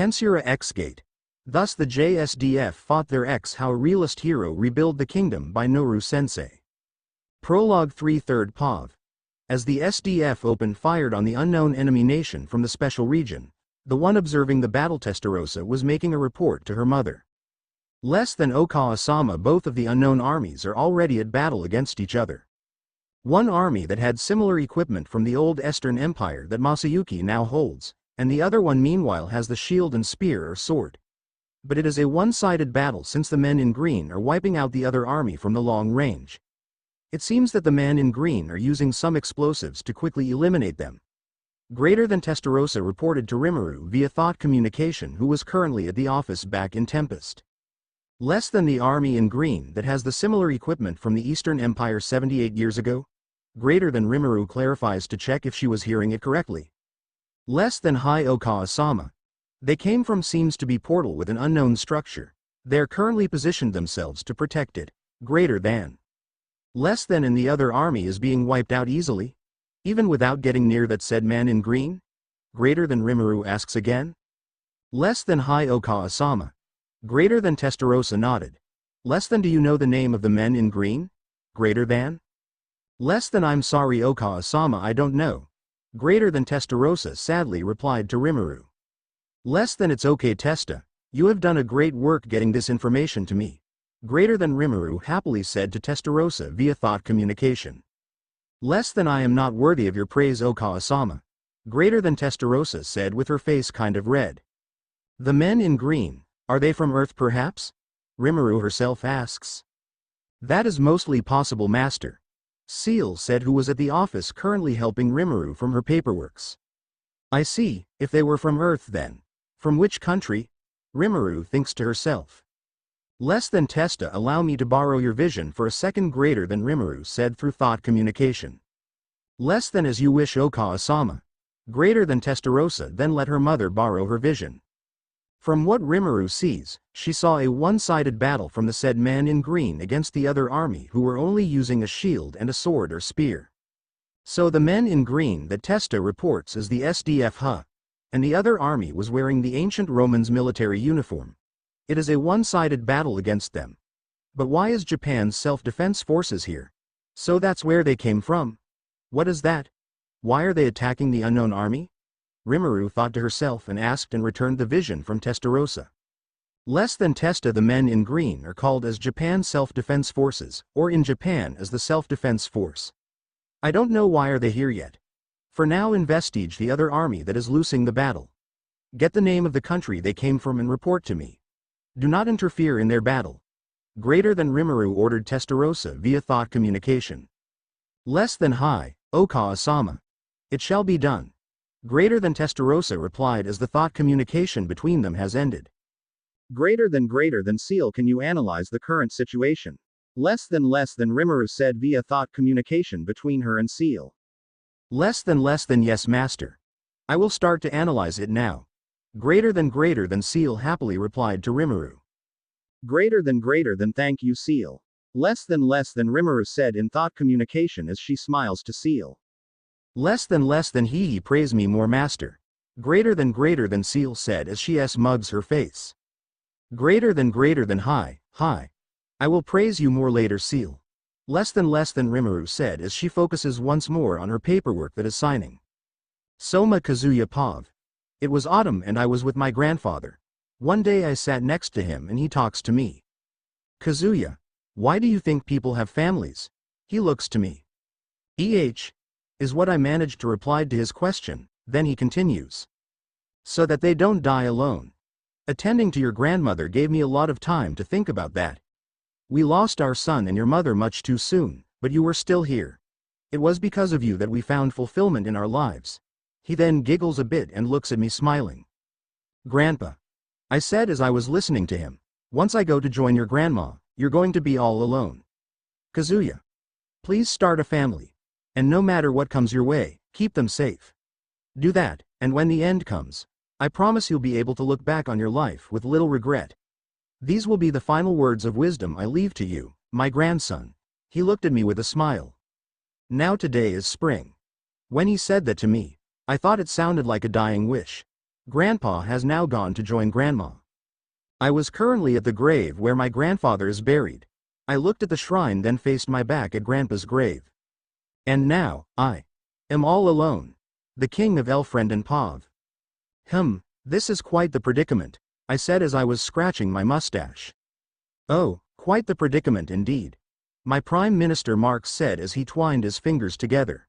Tensura X Gate. Thus the JSDF fought their X How a Realist Hero Rebuild the Kingdom by NoruSensei. Prologue 3/3 POV. As the SDF opened fired on the unknown enemy nation from the special region, the one observing the battle Testarossa was making a report to her mother. Less than Okawa-sama, both of the unknown armies are already at battle against each other. One army that had similar equipment from the old Eastern Empire that Masayuki now holds, and the other one meanwhile has the shield and spear or sword. But it is a one-sided battle since the men in green are wiping out the other army from the long range. It seems that the men in green are using some explosives to quickly eliminate them. Greater than Testarossa reported to Rimuru via thought communication, who was currently at the office back in Tempest. Less than the army in green that has the similar equipment from the Eastern Empire 78 years ago? Greater than Rimuru clarifies to check if she was hearing it correctly. Less than High Okawa-sama. They came from seems to be portal with an unknown structure. They are currently positioned themselves to protect it. Greater than. Less than in the other army is being wiped out easily? Even without getting near that said man in green? Greater than Rimuru asks again? Less than High Okawa-sama. Greater than Testarossa nodded. Less than do you know the name of the men in green? Greater than? Less than I'm sorry Okawa-sama, I don't know. Greater than Testarossa sadly replied to Rimuru. Less than it's okay Testa, you have done a great work getting this information to me. Greater than Rimuru happily said to Testarossa via thought communication. Less than I am not worthy of your praise Okawa-sama. Greater than Testarossa said with her face kind of red. The men in green, are they from Earth perhaps? Rimuru herself asks. That is mostly possible master. Seal said, who was at the office currently helping Rimuru from her paperworks. I see, if they were from Earth then. From which country? Rimuru thinks to herself. Less than Testa, allow me to borrow your vision for a second. Greater than Rimuru said through thought communication. Less than as you wish Okawa-sama. Greater than Testarossa then let her mother borrow her vision. From what Rimuru sees, she saw a one-sided battle from the said man in green against the other army who were only using a shield and a sword or spear. So the men in green that Testa reports as the SDF and the other army was wearing the ancient Romans military uniform. It is a one-sided battle against them. But why is Japan's self-defense forces here? So that's where they came from? What is that? Why are they attacking the unknown army? Rimuru thought to herself and asked and returned the vision from Testarossa. Less than Testa, the men in green are called as Japan Self-Defense Forces, or in Japan as the Self-Defense Force. I don't know why are they here yet. For now investigate the other army that is losing the battle. Get the name of the country they came from and report to me. Do not interfere in their battle. Greater than Rimuru ordered Testarossa via thought communication. Less than High Okawa-sama. It shall be done. Greater than Testarossa replied as the thought communication between them has ended. Greater than Seal, can you analyze the current situation? Less than Rimuru said via thought communication between her and Seal. Less than yes master. I will start to analyze it now. Greater than Seal happily replied to Rimuru. Greater than thank you Seal. Less than Rimuru said in thought communication as she smiles to Seal. Less than he praise me more master. Greater than Seal said as she mugs her face. Greater than High. I will praise you more later Seal. Less than Rimuru said as she focuses once more on her paperwork that is signing. Soma Kazuya POV. It was autumn and I was with my grandfather. One day I sat next to him and he talks to me. Kazuya, why do you think people have families? He looks to me. Is what I managed to reply to his question, then he continues. So that they don't die alone. Attending to your grandmother gave me a lot of time to think about that. We lost our son and your mother much too soon, but you were still here. It was because of you that we found fulfillment in our lives. He then giggles a bit and looks at me smiling. Grandpa. I said as I was listening to him, once I go to join your grandma, you're going to be all alone. Kazuya. Please start a family. And no matter what comes your way, keep them safe. Do that, and when the end comes, I promise you'll be able to look back on your life with little regret. These will be the final words of wisdom I leave to you, my grandson. He looked at me with a smile. Now today is spring. When he said that to me, I thought it sounded like a dying wish. Grandpa has now gone to join Grandma. I was currently at the grave where my grandfather is buried. I looked at the shrine, then faced my back at Grandpa's grave. And now, I am all alone. The king of Elfriend and Pav. This is quite the predicament, I said as I was scratching my mustache. Oh, quite the predicament indeed. My Prime Minister Marx said as he twined his fingers together.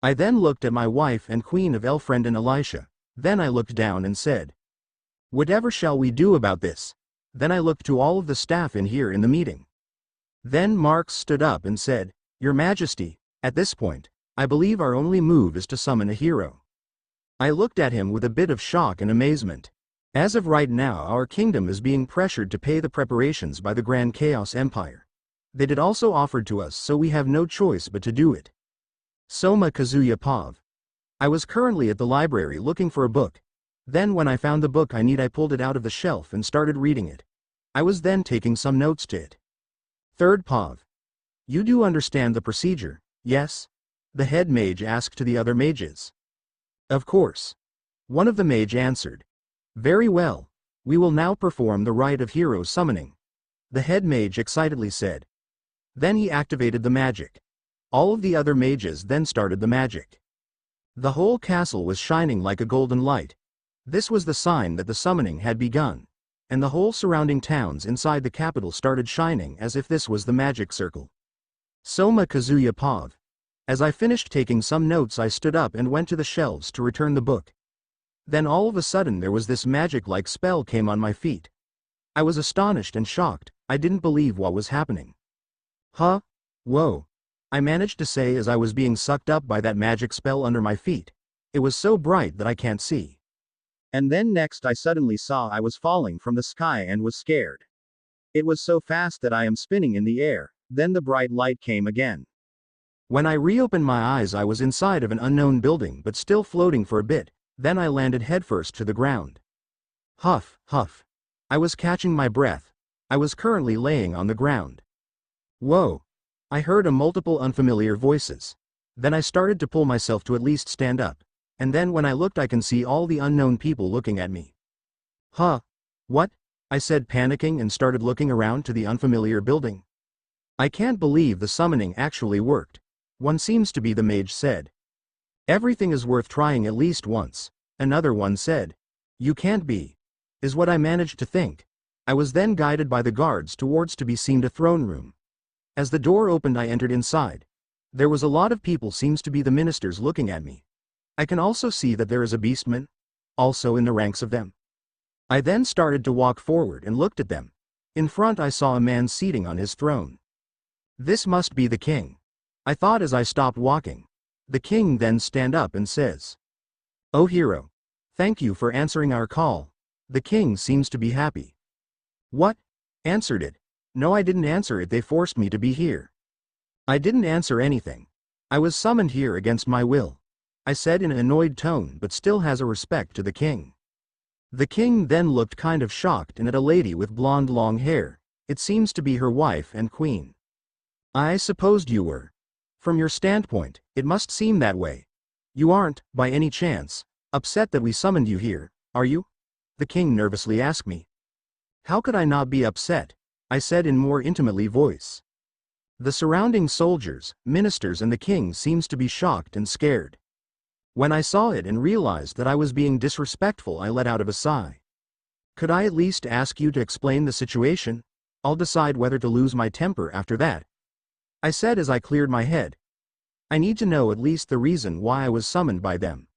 I then looked at my wife and Queen of Elfriend and Elisha, then I looked down and said, "Whatever shall we do about this?" Then I looked to all of the staff in here in the meeting. Then Marx stood up and said, "Your Majesty, at this point, I believe our only move is to summon a hero." I looked at him with a bit of shock and amazement. As of right now, our kingdom is being pressured to pay the preparations by the Grand Chaos Empire. They did also offered to us, so we have no choice but to do it. Soma Kazuya Pav. I was currently at the library looking for a book. Then when I found the book I need, I pulled it out of the shelf and started reading it. I was then taking some notes to it. Third Pav. You do understand the procedure, yes? The head mage asked to the other mages. Of course. One of the mage answered. Very well. We will now perform the rite of hero summoning. The head mage excitedly said. Then he activated the magic. All of the other mages then started the magic. The whole castle was shining like a golden light. This was the sign that the summoning had begun, and the whole surrounding towns inside the capital started shining as if this was the magic circle. Soma Kazuya Pav. As I finished taking some notes, I stood up and went to the shelves to return the book. Then all of a sudden there was this magic-like spell came on my feet. I was astonished and shocked. I didn't believe what was happening. Huh? Whoa. I managed to say as I was being sucked up by that magic spell under my feet. It was so bright that I can't see. And then next I suddenly saw I was falling from the sky and was scared. It was so fast that I am spinning in the air. Then the bright light came again. When I reopened my eyes, I was inside of an unknown building but still floating for a bit. Then I landed headfirst to the ground. Huff, huff. I was catching my breath. I was currently laying on the ground. Whoa. I heard a multiple unfamiliar voices. Then I started to pull myself to at least stand up. And then when I looked, I can see all the unknown people looking at me. Huh? What? I said, panicking, and started looking around to the unfamiliar building. I can't believe the summoning actually worked. One seems to be the mage said. Everything is worth trying at least once. Another one said. You can't be. Is what I managed to think. I was then guided by the guards towards to be seemed a throne room. As the door opened, I entered inside. There was a lot of people, seems to be the ministers, looking at me. I can also see that there is a beastman, also in the ranks of them. I then started to walk forward and looked at them. In front I saw a man seating on his throne. This must be the king. I thought as I stopped walking. The king then stand up and says, "Oh hero. Thank you for answering our call." The king seems to be happy. What? Answered it. No, I didn't answer it. They forced me to be here. I didn't answer anything. I was summoned here against my will. I said in an annoyed tone, but still has a respect to the king. The king then looked kind of shocked and at a lady with blonde long hair. It seems to be her wife and queen. I supposed you were. From your standpoint, it must seem that way. You aren't, by any chance, upset that we summoned you here, are you? The king nervously asked me. How could I not be upset? I said in more intimately voice. The surrounding soldiers, ministers and the king seems to be shocked and scared. When I saw it and realized that I was being disrespectful, I let out of a sigh. Could I at least ask you to explain the situation? I'll decide whether to lose my temper after that. I said as I cleared my head. I need to know at least the reason why I was summoned by them.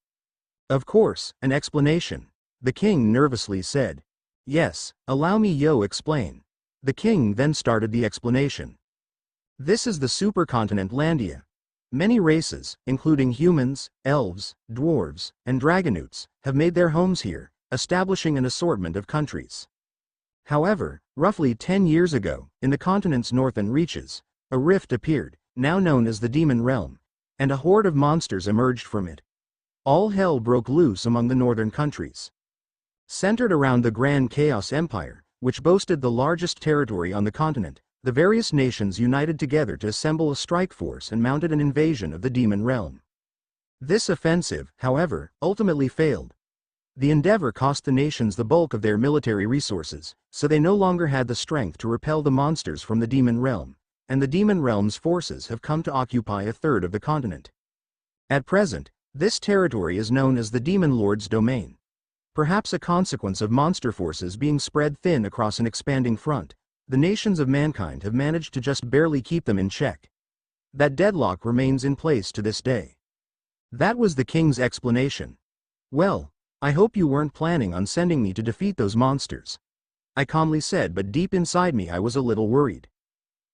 Of course, an explanation. The king nervously said. Yes, allow me explain. The king then started the explanation. This is the supercontinent Landia. Many races, including humans, elves, dwarves, and dragonutes, have made their homes here, establishing an assortment of countries. However, roughly 10 years ago, in the continent's northern reaches, a rift appeared, now known as the Demon Realm, and a horde of monsters emerged from it. All hell broke loose among the northern countries. Centered around the Grand Chaos Empire, which boasted the largest territory on the continent, the various nations united together to assemble a strike force and mounted an invasion of the Demon Realm. This offensive, however, ultimately failed. The endeavor cost the nations the bulk of their military resources, so they no longer had the strength to repel the monsters from the demon realm, and the demon realm's forces have come to occupy a third of the continent. At present, this territory is known as the Demon Lord's domain. Perhaps a consequence of monster forces being spread thin across an expanding front, the nations of mankind have managed to just barely keep them in check. That deadlock remains in place to this day. That was the king's explanation. Well, I hope you weren't planning on sending me to defeat those monsters, I calmly said, but deep inside me I was a little worried.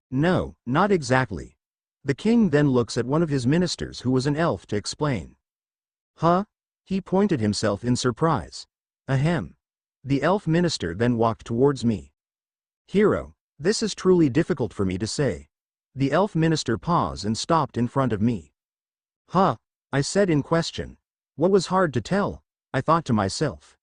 No, not exactly. The king then looks at one of his ministers who was an elf to explain. Huh? He pointed himself in surprise. Ahem. The elf minister then walked towards me. Hero, this is truly difficult for me to say. The elf minister paused and stopped in front of me. Huh? I said in question. What was hard to tell? I thought to myself.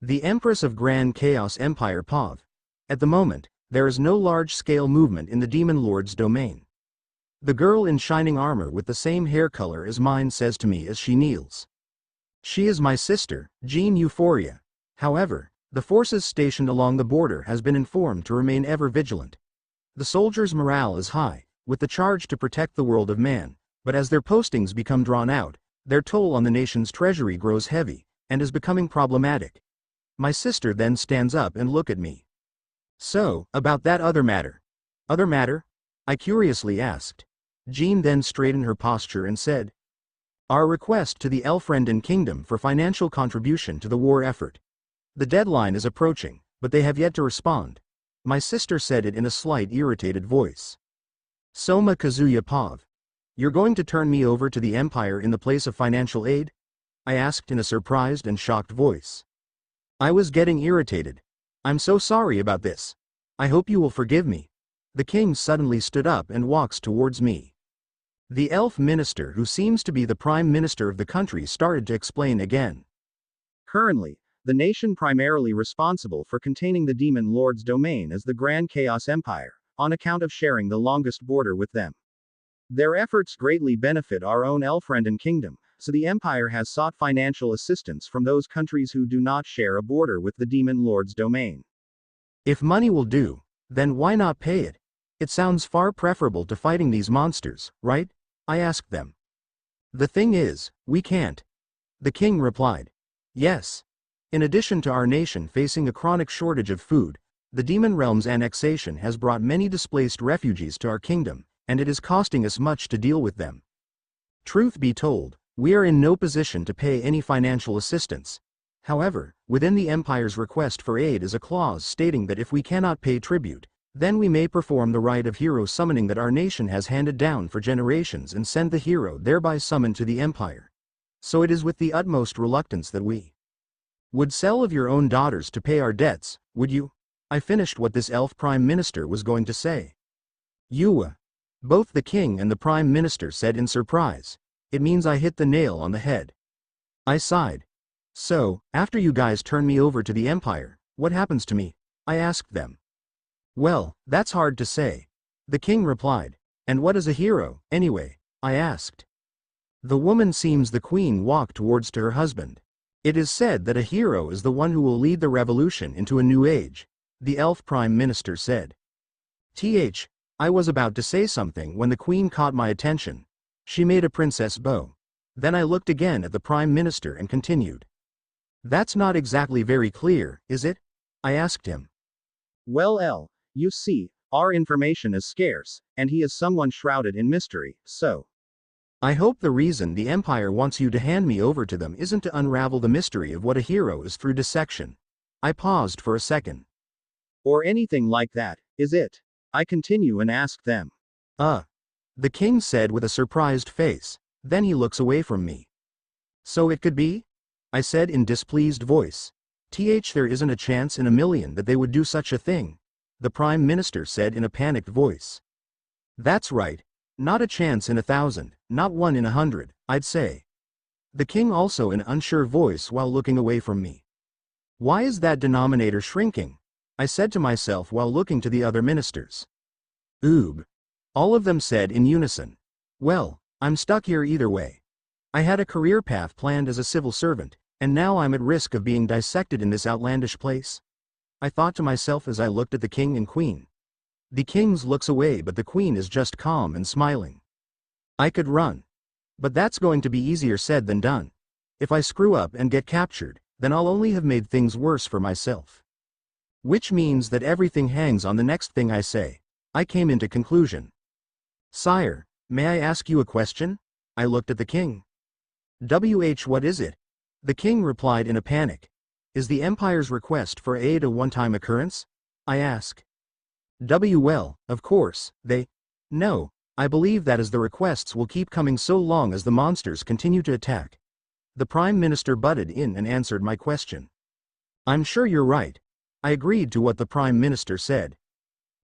The Empress of Grand Chaos Empire Pav. At the moment, there is no large-scale movement in the Demon Lord's domain. The girl in shining armor with the same hair color as mine says to me as she kneels. She is my sister, Jean Euphoria. However, the forces stationed along the border has been informed to remain ever vigilant. The soldiers' morale is high, with the charge to protect the world of man, but as their postings become drawn out, their toll on the nation's treasury grows heavy, and is becoming problematic. My sister then stands up and looks at me. So, about that other matter. Other matter? I curiously asked. Jean then straightened her posture and said, our request to the Elfrenden Kingdom for financial contribution to the war effort. The deadline is approaching, but they have yet to respond. My sister said it in a slight irritated voice. Soma Kazuya Pav. You're going to turn me over to the Empire in the place of financial aid? I asked in a surprised and shocked voice. I was getting irritated. I'm so sorry about this. I hope you will forgive me. The king suddenly stood up and walks towards me. The elf minister, who seems to be the prime minister of the country, started to explain again. Currently, the nation primarily responsible for containing the Demon Lord's domain is the Grand Chaos Empire, on account of sharing the longest border with them. Their efforts greatly benefit our own Elfrenden Kingdom, so the Empire has sought financial assistance from those countries who do not share a border with the Demon Lord's domain. If money will do, then why not pay it? It sounds far preferable to fighting these monsters, right? I asked them. The thing is, we can't. The king replied. Yes. In addition to our nation facing a chronic shortage of food, the Demon Realm's annexation has brought many displaced refugees to our kingdom, and it is costing us much to deal with them. Truth be told, we are in no position to pay any financial assistance. However, within the Empire's request for aid is a clause stating that if we cannot pay tribute, then we may perform the rite of hero summoning that our nation has handed down for generations and send the hero thereby summoned to the Empire. So it is with the utmost reluctance that we would sell of your own daughters to pay our debts, would you? I finished what this elf prime minister was going to say. You. Both the king and the prime minister said in surprise. It means I hit the nail on the head. I sighed. So, after you guys turn me over to the Empire, what happens to me? I asked them. Well, that's hard to say. The king replied. And what is a hero, anyway? I asked. The woman seems the queen walked towards to her husband. It is said that a hero is the one who will lead the revolution into a new age, the elf prime minister said. I was about to say something when the queen caught my attention. She made a princess bow. Then I looked again at the prime minister and continued. That's not exactly very clear, is it? I asked him. Well, you see, our information is scarce, and he is someone shrouded in mystery, so. I hope the reason the Empire wants you to hand me over to them isn't to unravel the mystery of what a hero is through dissection. I paused for a second. Or anything like that, is it? I continue and ask them. The king said with a surprised face. Then he looks away from me. So it could be? I said in displeased voice. There isn't a chance in a million that they would do such a thing, the prime minister said in a panicked voice. That's right. Not a chance in 1,000, not 1 in 100, I'd say. The king also in an unsure voice while looking away from me. Why is that denominator shrinking? I said to myself while looking to the other ministers. Oob. All of them said in unison. Well, I'm stuck here either way. I had a career path planned as a civil servant, And now I'm at risk of being dissected in this outlandish place? I thought to myself as I looked at the king and queen. The king looks away but the queen is just calm and smiling. I could run. But that's going to be easier said than done. If I screw up and get captured, then I'll only have made things worse for myself. Which means that everything hangs on the next thing I say. I came into conclusion. Sire, may I ask you a question? I looked at the king. What is it? The king replied in a panic. Is the Empire's request for aid a one-time occurrence? I ask. Well, of course, No, I believe that as the requests will keep coming so long as the monsters continue to attack. The Prime Minister butted in and answered my question. I'm sure you're right. I agreed to what the Prime Minister said.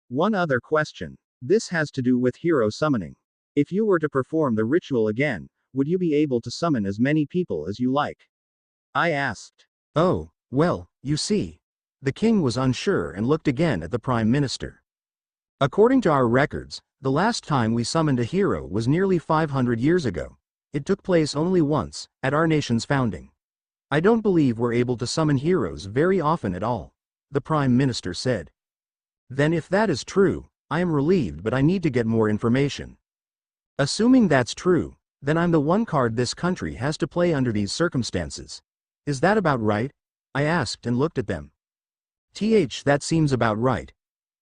One other question. This has to do with hero summoning. If you were to perform the ritual again, would you be able to summon as many people as you like? I asked. Oh, well, you see. The king was unsure and looked again at the Prime Minister. According to our records, the last time we summoned a hero was nearly 500 years ago. It took place only once, at our nation's founding. I don't believe we're able to summon heroes very often at all, the Prime Minister said. Then if that is true, I am relieved but I need to get more information. Assuming that's true, then I'm the one card this country has to play under these circumstances. Is that about right? I asked and looked at them. That seems about right.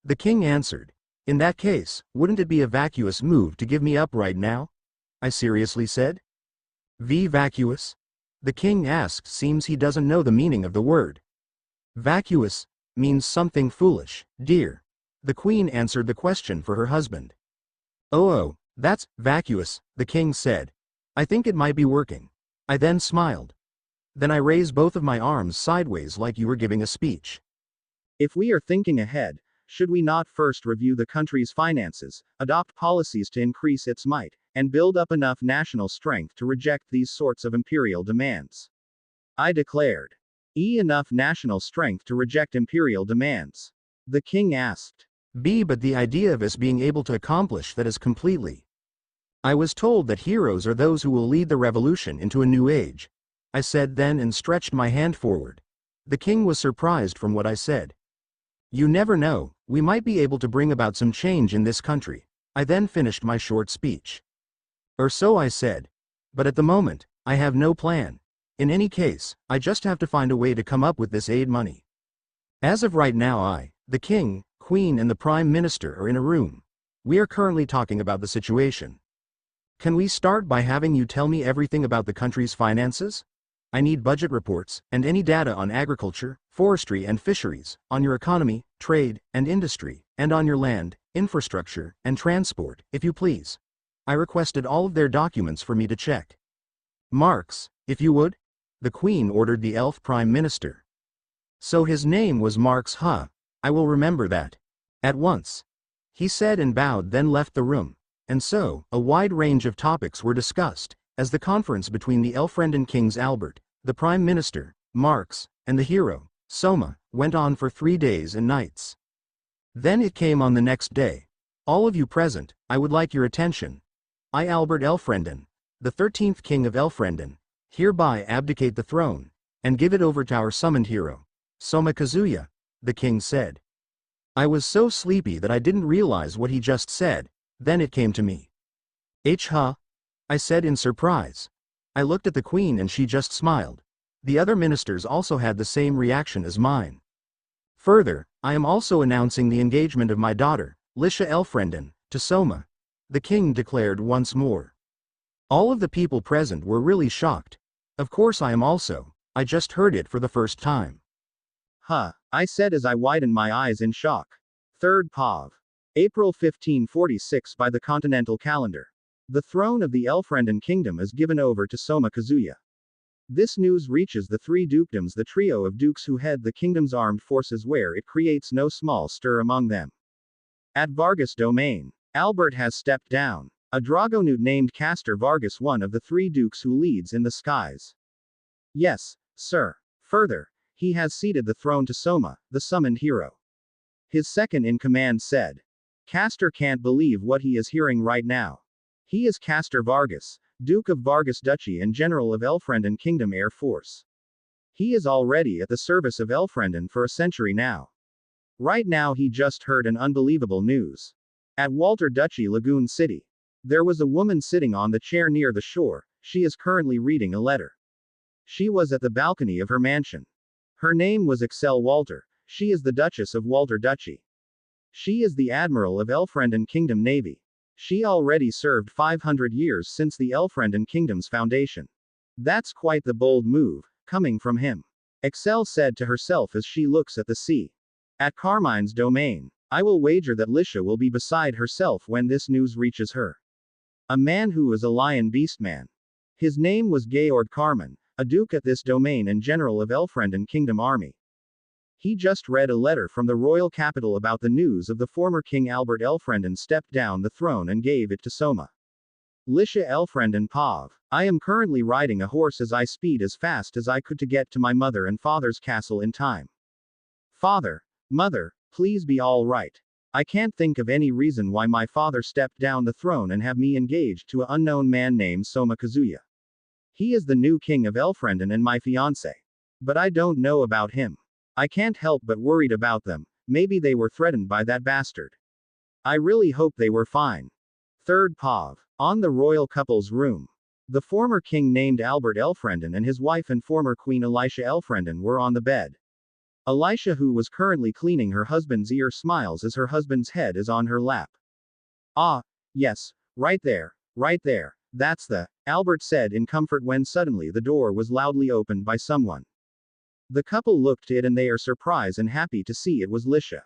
The king answered. In that case, wouldn't it be a vacuous move to give me up right now? I seriously said. Vacuous? The king asked. Seems he doesn't know the meaning of the word. Vacuous means something foolish, dear. The queen answered the question for her husband. Oh, that's vacuous, the king said. I think it might be working. I then smiled. Then I raised both of my arms sideways like you were giving a speech. If we are thinking ahead, should we not first review the country's finances, adopt policies to increase its might, and build up enough national strength to reject these sorts of imperial demands? I declared. Enough national strength to reject imperial demands? The king asked. But the idea of us being able to accomplish that is completely. I was told that heroes are those who will lead the revolution into a new age. I said then and stretched my hand forward. The king was surprised from what I said. You never know, we might be able to bring about some change in this country. I then finished my short speech. Or so I said. But at the moment, I have no plan. In any case, I just have to find a way to come up with this aid money. As of right now the king, queen and the prime minister are in a room. We are currently talking about the situation. Can we start by having you tell me everything about the country's finances? I need budget reports, and any data on agriculture, forestry and fisheries, on your economy, trade, and industry, and on your land, infrastructure, and transport, if you please. I requested all of their documents for me to check. Marx, if you would? The Queen ordered the elf prime minister. So his name was Marx, huh? I will remember that. At once. He said and bowed, then left the room. And so, a wide range of topics were discussed, as the conference between the Elfrenden kings Albert, the Prime Minister, Marx, and the hero, Soma, went on for 3 days and nights. Then it came on the next day. All of you present, I would like your attention. I, Albert Elfrenden, the 13th king of Elfrenden, hereby abdicate the throne, and give it over to our summoned hero, Soma Kazuya, the king said. I was so sleepy that I didn't realize what he just said, then it came to me. Huh? I said in surprise. I looked at the queen and she just smiled. The other ministers also had the same reaction as mine. Further, I am also announcing the engagement of my daughter, Lisha Elfrenden, to Soma, the king declared once more. All of the people present were really shocked. Of course I am also. I just heard it for the first time. Huh, I said as I widened my eyes in shock. 3rd Pav. April 1546 by the continental calendar. The throne of the Elfrenden kingdom is given over to Soma Kazuya. This news reaches the 3 dukedoms, the trio of dukes who head the kingdom's armed forces, where it creates no small stir among them. At Vargas domain, Albert has stepped down. A Dragonud named Castor Vargas, one of the 3 dukes who leads in the skies. Yes, sir. Further, he has ceded the throne to Soma, the summoned hero. His second in command said. Castor can't believe what he is hearing right now. He is Castor Vargas, Duke of Vargas Duchy and General of Elfrenden Kingdom Air Force. He is already at the service of Elfrenden for a century now. Right now he just heard an unbelievable news. At Walter Duchy Lagoon City. There was a woman sitting on the chair near the shore. She is currently reading a letter. She was at the balcony of her mansion. Her name was Excel Walter. She is the Duchess of Walter Duchy. She is the Admiral of Elfrenden Kingdom Navy. She already served 500 years since the Elfrenden Kingdom's foundation. That's quite the bold move, coming from him. Excel said to herself as she looks at the sea. At Carmine's domain. I will wager that Lisha will be beside herself when this news reaches her. A man who is a lion beastman. His name was Georg Carmine, a duke at this domain and general of Elfrenden Kingdom Army. He just read a letter from the royal capital about the news of the former King Albert Elfrenden stepped down the throne and gave it to Soma. Lisha Elfrenden Pav. I am currently riding a horse as I speed as fast as I could to get to my mother and father's castle in time. Father, mother, please be all right. I can't think of any reason why my father stepped down the throne and have me engaged to an unknown man named Soma Kazuya. He is the new king of Elfrenden and my fiancé. But I don't know about him. I can't help but worried about them. Maybe they were threatened by that bastard. I really hope they were fine. Third Pav. On the royal couple's room. The former king named Albert Elfrenden and his wife and former queen Elisha Elfrenden were on the bed. Elisha, who was currently cleaning her husband's ear, smiles as her husband's head is on her lap. Ah, yes, right there, that's the, Albert said in comfort when suddenly the door was loudly opened by someone. The couple looked at it and they are surprised and happy to see it was Lisha.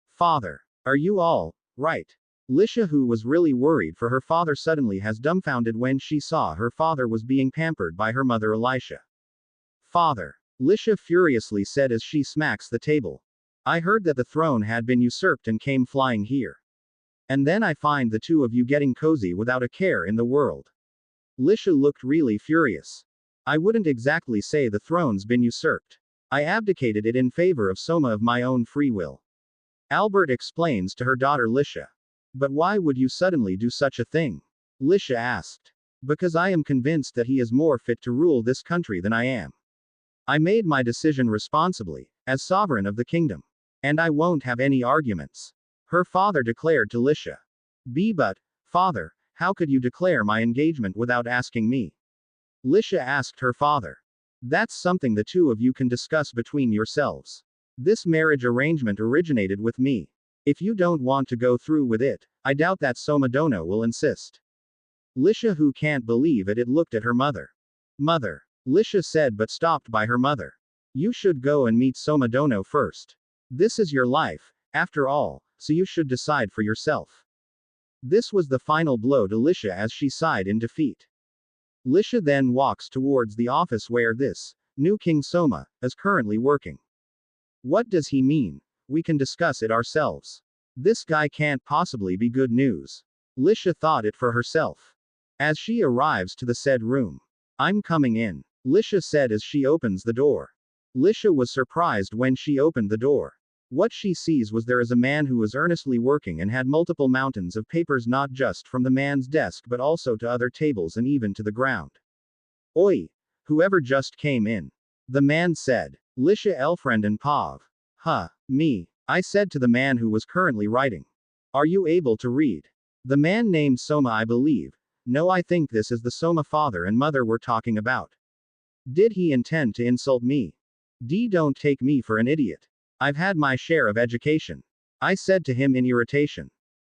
Father, are you all right? Lisha, who was really worried for her father, suddenly has dumbfounded when she saw her father was being pampered by her mother Elisha. Father, Lisha furiously said as she smacks the table. I heard that the throne had been usurped and came flying here. And then I find the two of you getting cozy without a care in the world. Lisha looked really furious. I wouldn't exactly say the throne's been usurped. I abdicated it in favor of Soma of my own free will. Albert explains to her daughter Lisha. But why would you suddenly do such a thing? Lisha asked. Because I am convinced that he is more fit to rule this country than I am. I made my decision responsibly, as sovereign of the kingdom. And I won't have any arguments. Her father declared to Lisha. But, father, how could you declare my engagement without asking me? Lisha asked her father. That's something the two of you can discuss between yourselves. This marriage arrangement originated with me. If you don't want to go through with it, I doubt that Soma Dono will insist. Lisha, who can't believe it, looked at her mother. Mother, Lisha said, but stopped by her mother. You should go and meet Soma Dono first. This is your life, after all, so you should decide for yourself. This was the final blow to Lisha as she sighed in defeat. Lisha then walks towards the office where this new King Soma is currently working. What does he mean? We can discuss it ourselves. This guy can't possibly be good news. Lisha thought it for herself. As she arrives to the said room. I'm coming in, Lisha said as she opens the door. Lisha was surprised when she opened the door. What she sees was there is a man who was earnestly working and had multiple mountains of papers, not just from the man's desk but also to other tables and even to the ground. Oi! Whoever just came in. The man said. Lisha Elfrenden Pav. Me. I said to the man who was currently writing. Are you able to read? The man named Soma, I believe. No, I think this is the Soma father and mother we're talking about. Did he intend to insult me? Don't take me for an idiot. I've had my share of education. I said to him in irritation.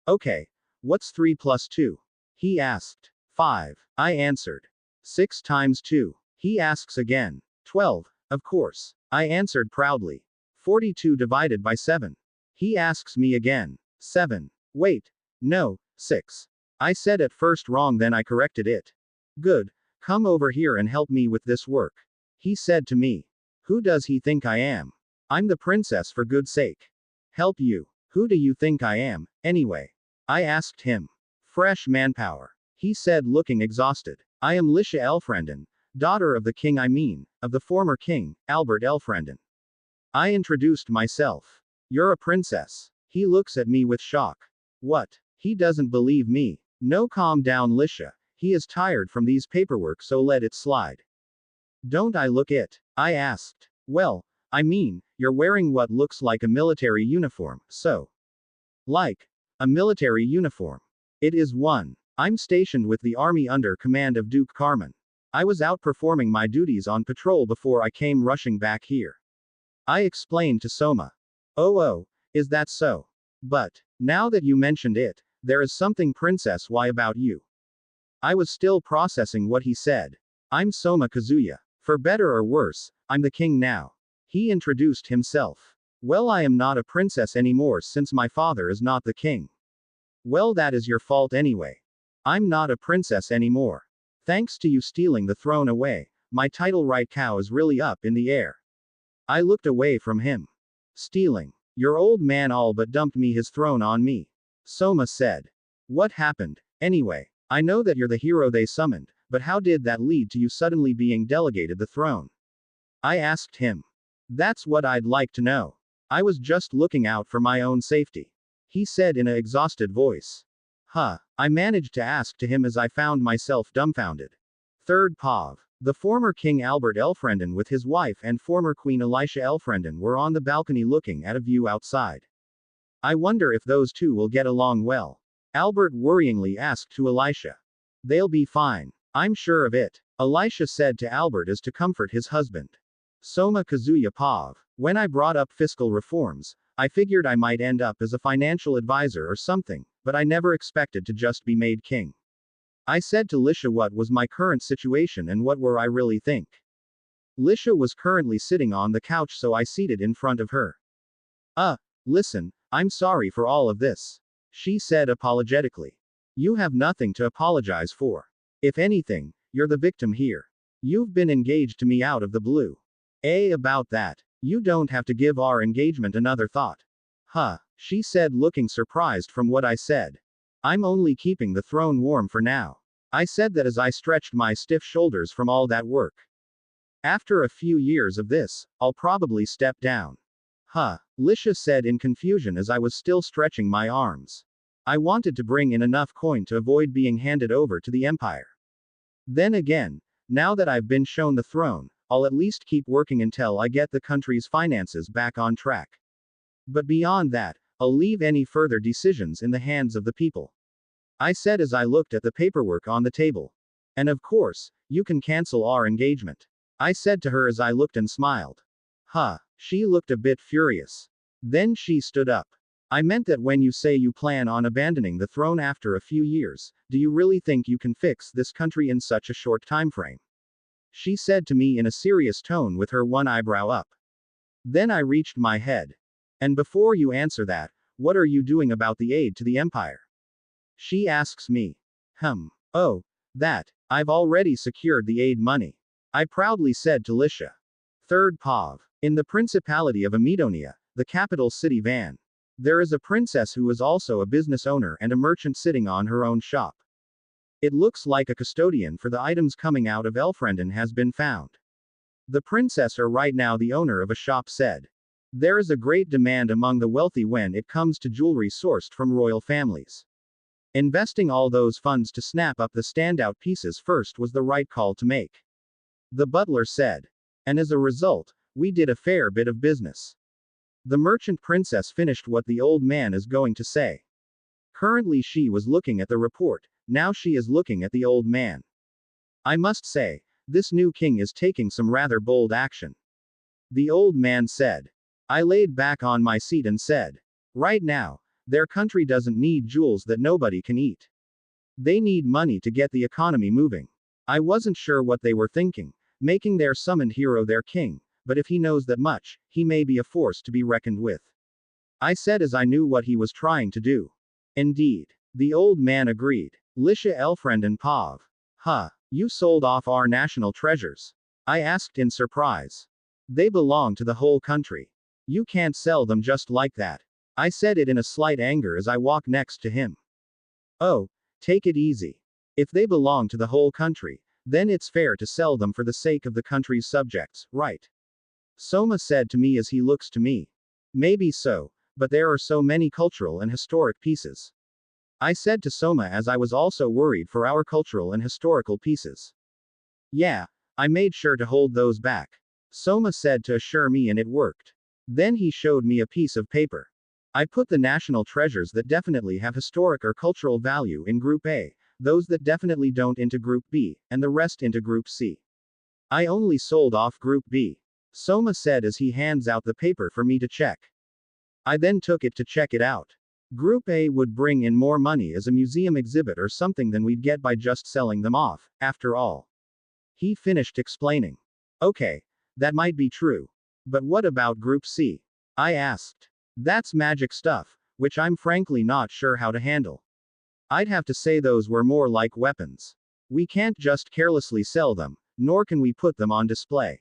Okay. What's 3 plus 2? He asked. 5. I answered. 6 times 2. He asks again. 12. Of course. I answered proudly. 42 divided by 7. He asks me again. 7. Wait. No, 6. I said at first wrong, then I corrected it. Good. Come over here and help me with this work. He said to me. Who does he think I am? I'm the princess, for good sake. Help you. Who do you think I am, anyway? I asked him. Fresh manpower. He said, looking exhausted. I am Lisha Elfrenden, daughter of the king, of the former king, Albert Elfrenden. I introduced myself. You're a princess. He looks at me with shock. What? He doesn't believe me. No, calm down, Lisha. He is tired from these paperwork, so let it slide. Don't I look it? I asked. Well, I mean, you're wearing what looks like a military uniform, so. Like. A military uniform. It is one. I'm stationed with the army under command of Duke Carmen. I was out performing my duties on patrol before I came rushing back here. I explained to Soma. Oh, is that so? But, now that you mentioned it, there is something Princess Y about you. I was still processing what he said. I'm Soma Kazuya. For better or worse, I'm the king now. He introduced himself. Well, I am not a princess anymore since my father is not the king. Well, that is your fault anyway. I'm not a princess anymore. Thanks to you stealing the throne away, my title right cow is really up in the air. I looked away from him. Stealing. Your old man all but dumped me his throne on me. Soma said. What happened, anyway? I know that you're the hero they summoned, but how did that lead to you suddenly being delegated the throne? I asked him. That's what I'd like to know. I was just looking out for my own safety. He said in an exhausted voice. I managed to ask to him as I found myself dumbfounded. Third POV. The former King Albert Elfrenden with his wife and former Queen Elisha Elfrenden were on the balcony looking at a view outside. I wonder if those two will get along well. Albert worryingly asked to Elisha. They'll be fine. I'm sure of it. Elisha said to Albert as to comfort his husband. Soma Kazuya POV. When I brought up fiscal reforms, I figured I might end up as a financial advisor or something, but I never expected to just be made king. I said to Lisha what was my current situation and what were I really think. Lisha was currently sitting on the couch, so I seated in front of her. Listen, I'm sorry for all of this. She said apologetically. You have nothing to apologize for. If anything, you're the victim here. You've been engaged to me out of the blue. About that. You don't have to give our engagement another thought. She said, looking surprised from what I said. I'm only keeping the throne warm for now. I said that as I stretched my stiff shoulders from all that work. After a few years of this, I'll probably step down. Lisha said in confusion as I was still stretching my arms. I wanted to bring in enough coin to avoid being handed over to the empire. Then again, now that I've been shown the throne, I'll at least keep working until I get the country's finances back on track. But beyond that, I'll leave any further decisions in the hands of the people. I said as I looked at the paperwork on the table. And of course, you can cancel our engagement. I said to her as I looked and smiled. She looked a bit furious. Then she stood up. I meant that when you say you plan on abandoning the throne after a few years, do you really think you can fix this country in such a short time frame? She said to me in a serious tone with her one eyebrow up. Then I reached my head. And before you answer that, what are you doing about the aid to the empire? She asks me. Oh, that. I've already secured the aid money. I proudly said to Lisha. Third POV. In the Principality of Amedonia, the capital city Van. There is a princess who is also a business owner and a merchant sitting on her own shop. It looks like a custodian for the items coming out of Elfrenden has been found. The princess or right now the owner of a shop said. There is a great demand among the wealthy when it comes to jewelry sourced from royal families. Investing all those funds to snap up the standout pieces first was the right call to make. The butler said. And as a result, we did a fair bit of business. The merchant princess finished what the old man is going to say. Currently she was looking at the report, now she is looking at the old man. I must say, this new king is taking some rather bold action. The old man said. I laid back on my seat and said. Right now, their country doesn't need jewels that nobody can eat. They need money to get the economy moving. I wasn't sure what they were thinking, making their summoned hero their king, but if he knows that much, he may be a force to be reckoned with. I said as I knew what he was trying to do. Indeed. The old man agreed. Lisha Elfrenden POV. You sold off our national treasures? I asked in surprise. They belong to the whole country. You can't sell them just like that. I said it in a slight anger as I walked next to him. Oh, take it easy. If they belong to the whole country, then it's fair to sell them for the sake of the country's subjects, right? Soma said to me as he looks to me. Maybe so, but there are so many cultural and historic pieces. I said to Soma as I was also worried for our cultural and historical pieces. Yeah, I made sure to hold those back. Soma said to assure me, and it worked. Then he showed me a piece of paper. I put the national treasures that definitely have historic or cultural value in Group A, those that definitely don't into Group B, and the rest into Group C. I only sold off Group B. Soma said as he hands out the paper for me to check. I then took it to check it out. Group A would bring in more money as a museum exhibit or something than we'd get by just selling them off, after all. He finished explaining. Okay, that might be true. But what about Group C? I asked. That's magic stuff, which I'm frankly not sure how to handle. I'd have to say those were more like weapons. We can't just carelessly sell them, nor can we put them on display.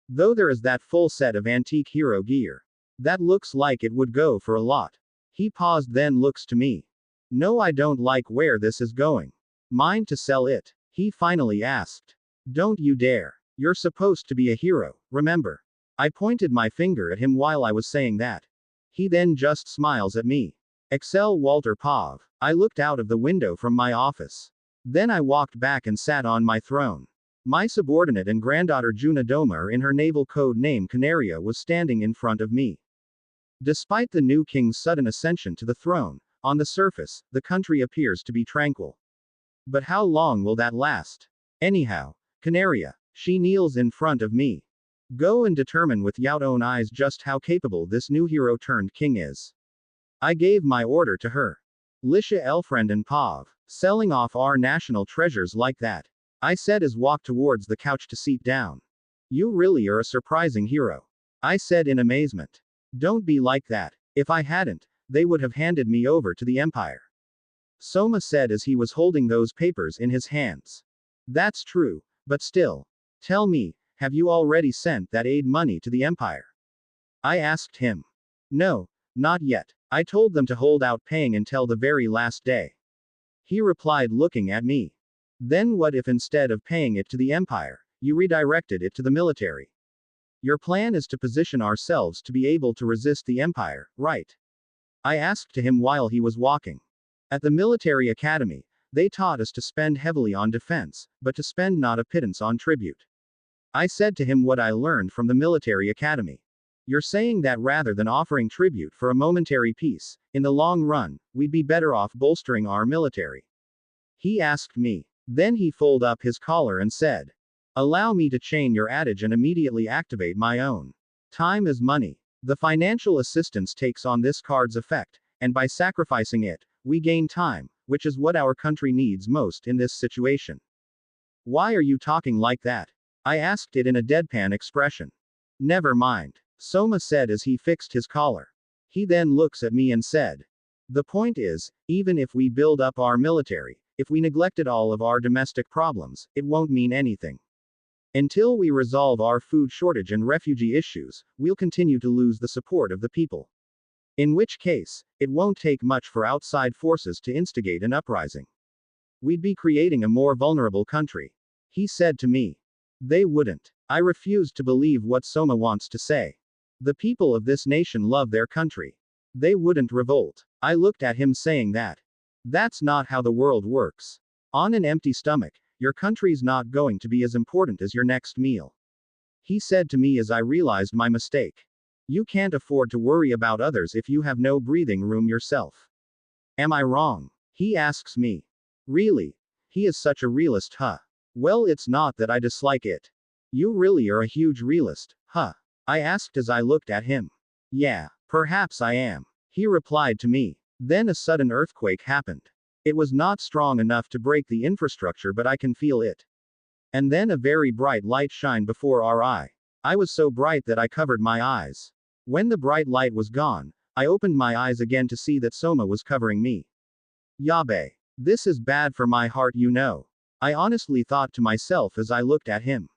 Though there is that full set of antique hero gear. That looks like it would go for a lot. He paused, then looks to me. No, I don't like where this is going. Mind to sell it? He finally asked. Don't you dare. You're supposed to be a hero, remember? I pointed my finger at him while I was saying that. He then just smiles at me. Excel Walter Pav. I looked out of the window from my office. Then I walked back and sat on my throne. My subordinate and granddaughter Juna Doma, in her naval code name Canaria, was standing in front of me. Despite the new king's sudden ascension to the throne, on the surface, the country appears to be tranquil. But how long will that last? Anyhow, Canaria, she kneels in front of me. Go and determine with your own eyes just how capable this new hero turned king is. I gave my order to her. Lisha Elfriend and Pav, selling off our national treasures like that, I said as walked towards the couch to sit down. You really are a surprising hero. I said in amazement. Don't be like that. If I hadn't, they would have handed me over to the Empire. Soma said as he was holding those papers in his hands. That's true, but still. Tell me, have you already sent that aid money to the Empire? I asked him. No, not yet. I told them to hold out paying until the very last day. He replied, looking at me. Then what if instead of paying it to the Empire, you redirected it to the military? Your plan is to position ourselves to be able to resist the Empire, right? I asked to him while he was walking. At the military academy, they taught us to spend heavily on defense, but to spend not a pittance on tribute. I said to him what I learned from the military academy. You're saying that rather than offering tribute for a momentary peace, in the long run, we'd be better off bolstering our military? He asked me. Then he folded up his collar and said, allow me to chain your adage and immediately activate my own. Time is money. The financial assistance takes on this card's effect, and by sacrificing it, we gain time, which is what our country needs most in this situation. Why are you talking like that? I asked it in a deadpan expression. Never mind, Soma said as he fixed his collar. He then looks at me and said, the point is, even if we build up our military, if we neglected all of our domestic problems, it won't mean anything. Until we resolve our food shortage and refugee issues, we'll continue to lose the support of the people. In which case, it won't take much for outside forces to instigate an uprising. We'd be creating a more vulnerable country. He said to me. They wouldn't. I refused to believe what Soma wants to say. The people of this nation love their country. They wouldn't revolt. I looked at him saying that. That's not how the world works. On an empty stomach, your country's not going to be as important as your next meal. He said to me as I realized my mistake. You can't afford to worry about others if you have no breathing room yourself. Am I wrong? He asks me. Really? He is such a realist, huh? Well, it's not that I dislike it. You really are a huge realist, huh? I asked as I looked at him. Yeah, perhaps I am. He replied to me. Then a sudden earthquake happened. It was not strong enough to break the infrastructure, but I can feel it. And then a very bright light shined before our eye. I was so bright that I covered my eyes. When the bright light was gone, I opened my eyes again to see that Soma was covering me. Yabe. This is bad for my heart, you know. I honestly thought to myself as I looked at him.